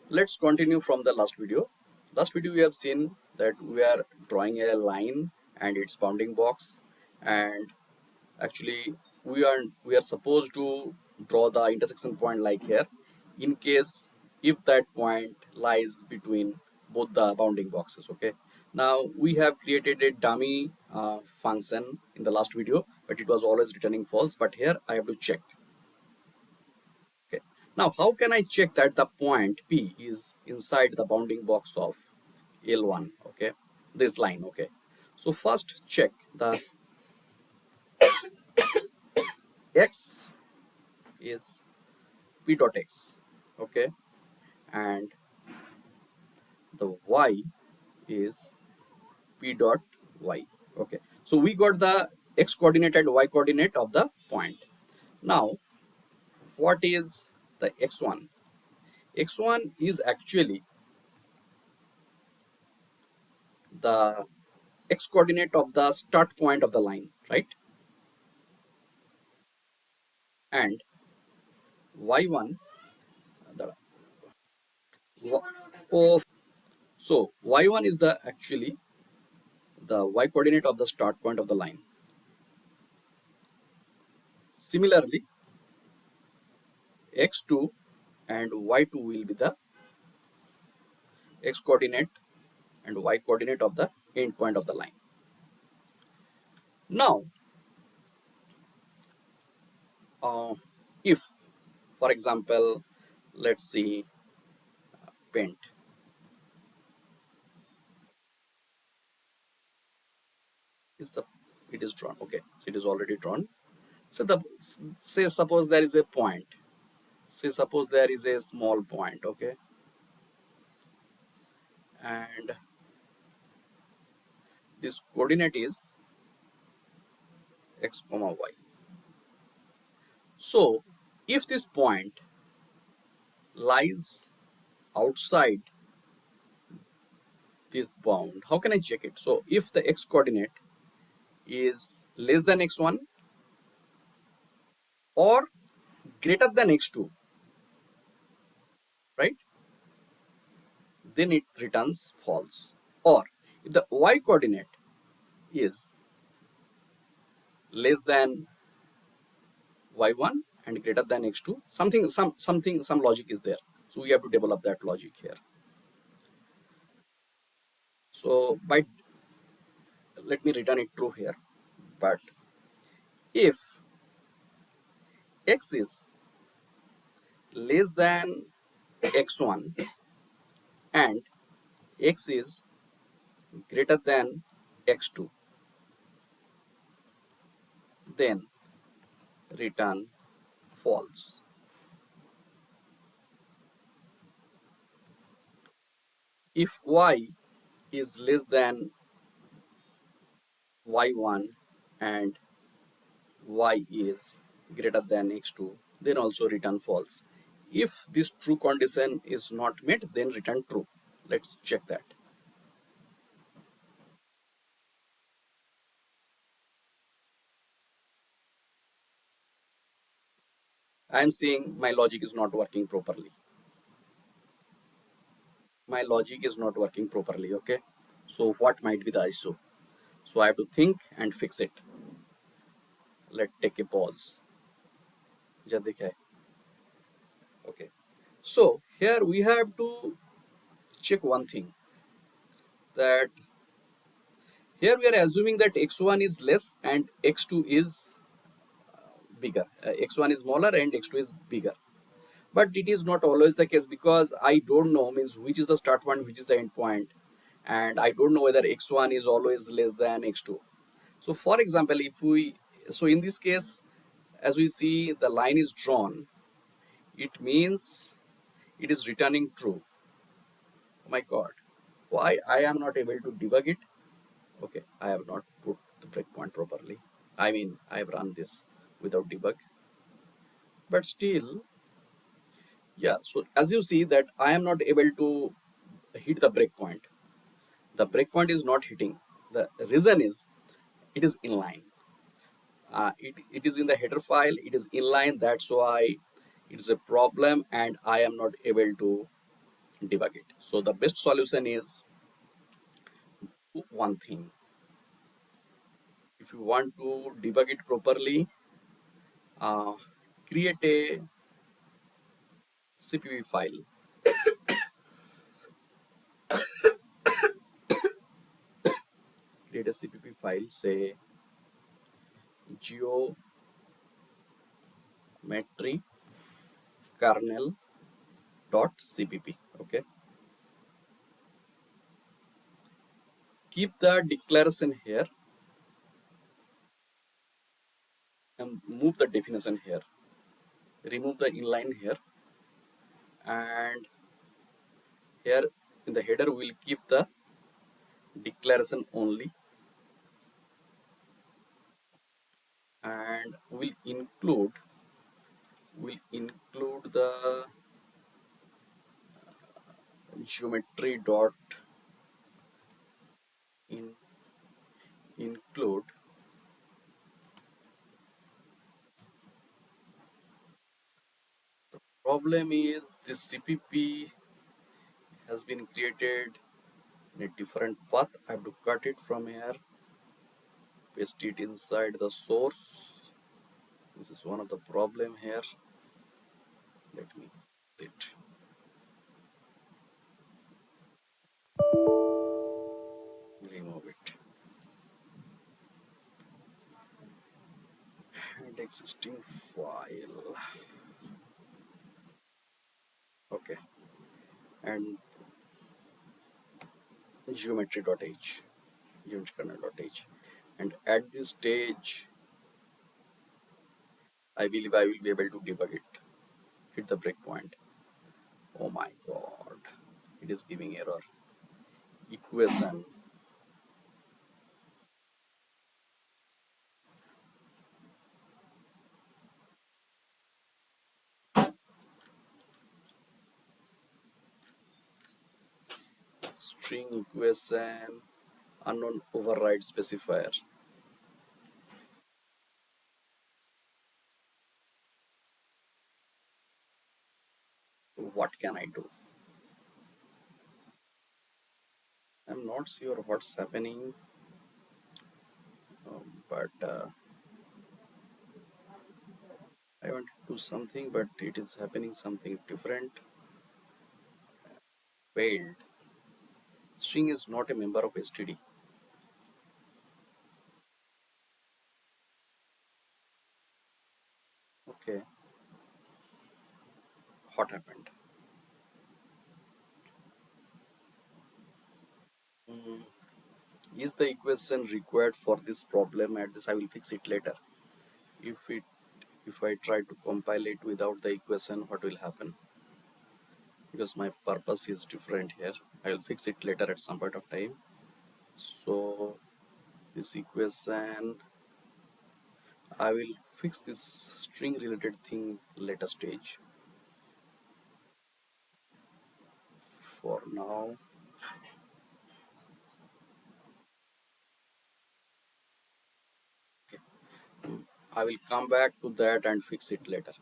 Let's continue from the last video. Last video we have seen that we are drawing a line and its bounding box, and actually we are supposed to draw the intersection point like here, in case if that point lies between both the bounding boxes. Okay, now we have created a dummy function in the last video, but it was always returning false, but here I have to check. Okay. Now, how can I check that the point P is inside the bounding box of L1? Okay, this line. Okay. So first check the X is P dot X. Okay, and the Y is P dot Y. Okay. So we got the X coordinate and Y coordinate of the point. Now, what is the X1? X1 is actually the X coordinate of the start point of the line, right? And y1 the of so y1 is the actually the y coordinate of the start point of the line. Similarly, x2 and y2 will be the x coordinate and y coordinate of the end point of the line. Now, if for example, let's see, paint is the it is drawn. Okay, so it is already drawn. So the say suppose there is a point, say suppose there is a small point. Okay, and this coordinate is x comma y. So if this point lies outside this bound, how can I check it? So if the x coordinate is less than x1 or greater than x2, right, then it returns false. Or if the y coordinate is less than y1 and greater than x2, some logic is there, so we have to develop that logic here. So by let me return it true here. But if x is less than x1 and x is greater than x2, then return false. If y is less than y1 and y is greater than x2, then also return false. If this true condition is not met, then return true. Let's check that. I am seeing my logic is not working properly. My logic is not working properly. Okay, so what might be the issue? So I have to think and fix it. Let's take a pause. Okay, so here we have to check one thing, that here we are assuming that x1 is less and x2 is bigger. X1 is smaller and x2 is bigger, but it is not always the case, because I don't know means which is the start point, which is the end point, and I don't know whether x1 is always less than x2. So for example, if we, so in this case, as we see the line is drawn, it means it is returning true. Oh my god, why I am not able to debug it? Okay, I have not put the breakpoint properly. I mean, I have run this without debug, but still, yeah. So as you see that I am not able to hit the breakpoint. The breakpoint is not hitting. The reason is it is inline. It is in the header file. It is inline. That's why it's a problem, and I am not able to debug it. So the best solution is one thing. If you want to debug it properly, uh, create a CPP file. Create a CPP file, say geometry kernel.cpp. Okay, keep the declaration here and move the definition here. Remove the inline here, and here in the header we'll keep the declaration only, and we'll include the geometry dot in include problem is this CPP has been created in a different path. I have to cut it from here, paste it inside the source. This is one of the problem here. Let me it remove it, and existing file. Okay, and geometry.h, geometry kernel.h, and at this stage I believe I will be able to debug it. Hit the breakpoint. Oh my god, it is giving error. Equation. String equation, unknown override specifier. What can I do? I'm not sure what's happening, but I want to do something, but it is happening something different. Failed. String is not a member of STD. Okay, what happened? Mm, is the equation required for this problem? At this, I will fix it later. If it, if I try to compile it without the equation, what will happen? Because my purpose is different here. I will fix it later at some point of time. So this equation, I will fix this string related thing later stage. For now, okay, I will come back to that and fix it later.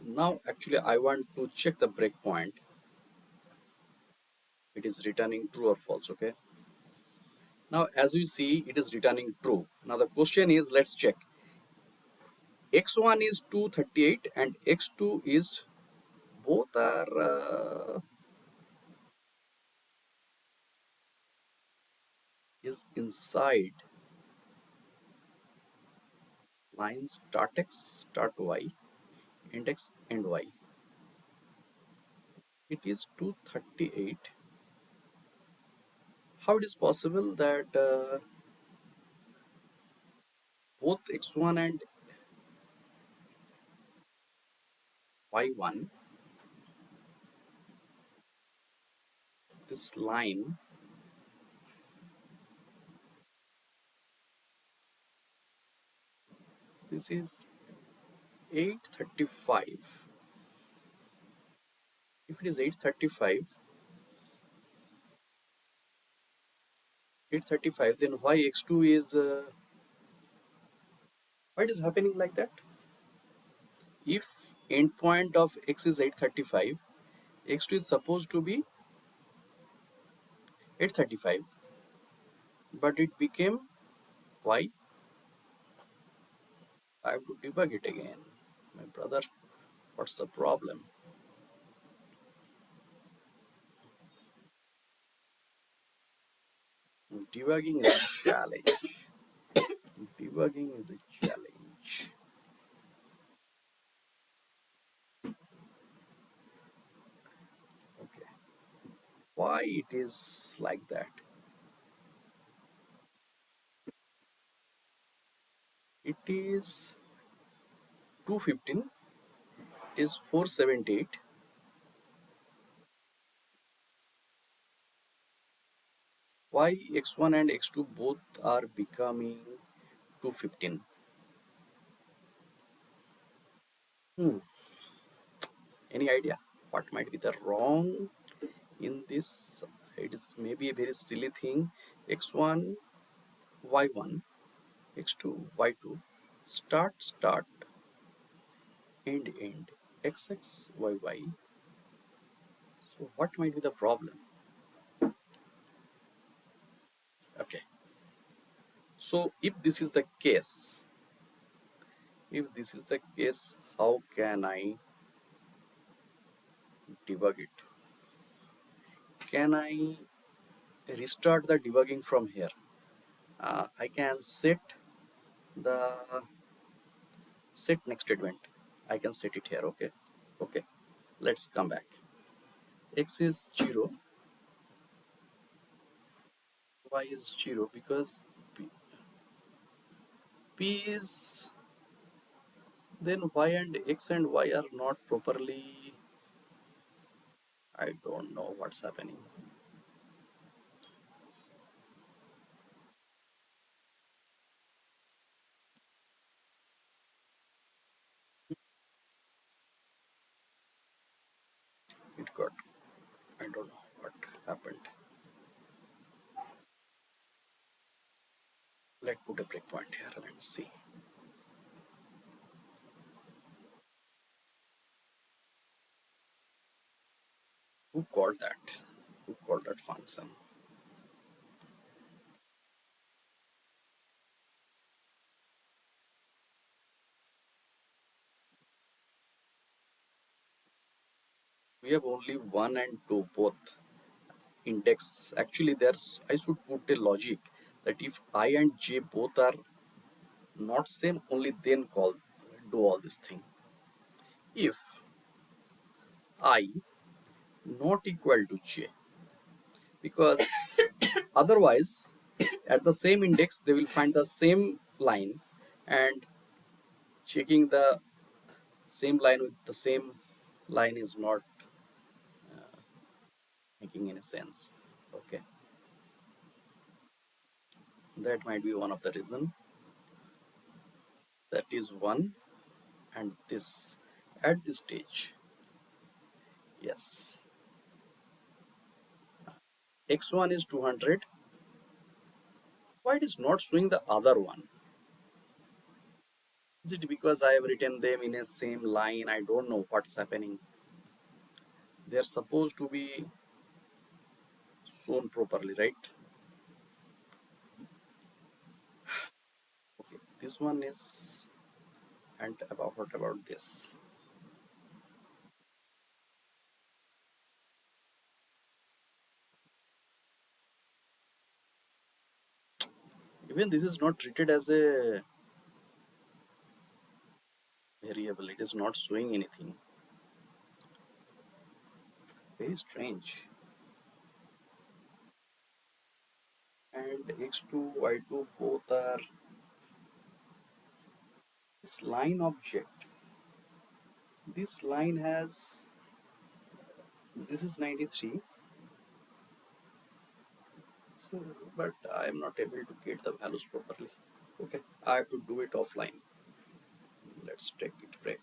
Now actually I want to check the breakpoint. It is returning true or false. Okay, now as you see it is returning true. Now the question is, let's check. X1 is 238 and X2 is, both are is inside line start x start y index and y. It is 238. How it is possible that both x1 and y1, this line, this is 835. If it is 835, then why x2 is why it is happening like that? If endpoint of x is 835, x2 is supposed to be 835, but it became why? I have to debug it again. My brother, what's the problem? Debugging is a challenge. Debugging is a challenge. Okay. Why it is like that? It is 215. It is 478. Why x1 and x2 both are becoming 215? Hmm. Any idea what might be the wrong in this? It is maybe a very silly thing. X1 y1, x2 y2, start start, end end, xx yy. So what might be the problem? Okay. So if this is the case, how can I debug it? Can I restart the debugging from here? I can the set next statement. I can set it here. Okay. Okay. Let's come back. X is 0, y is 0 because P is, then y and x and y are not properly. I don't know what's happening. It got, I don't know what happened. Let's put a breakpoint here and see. Who called that? Who called that function? We have only 1 and 2 both index. Actually, there's, I should put a logic that if I and j both are not same, only then call do all this thing. If I not equal to j, because otherwise at the same index they will find the same line, and checking the same line with the same line is not making any sense. Okay, that might be one of the reason. That is one. And this at this stage, yes, x1 is 200. Why it is not showing the other one? Is it because I have written them in a same line? I don't know what's happening. They are supposed to be shown properly, right? Okay, this one is, and about what about this? Even this is not treated as a variable. It is not showing anything. Very strange. And x2 y2 both are this line object. This line has, this is 93. So, but I am not able to get the values properly. Okay, I have to do it offline. Let's take it break.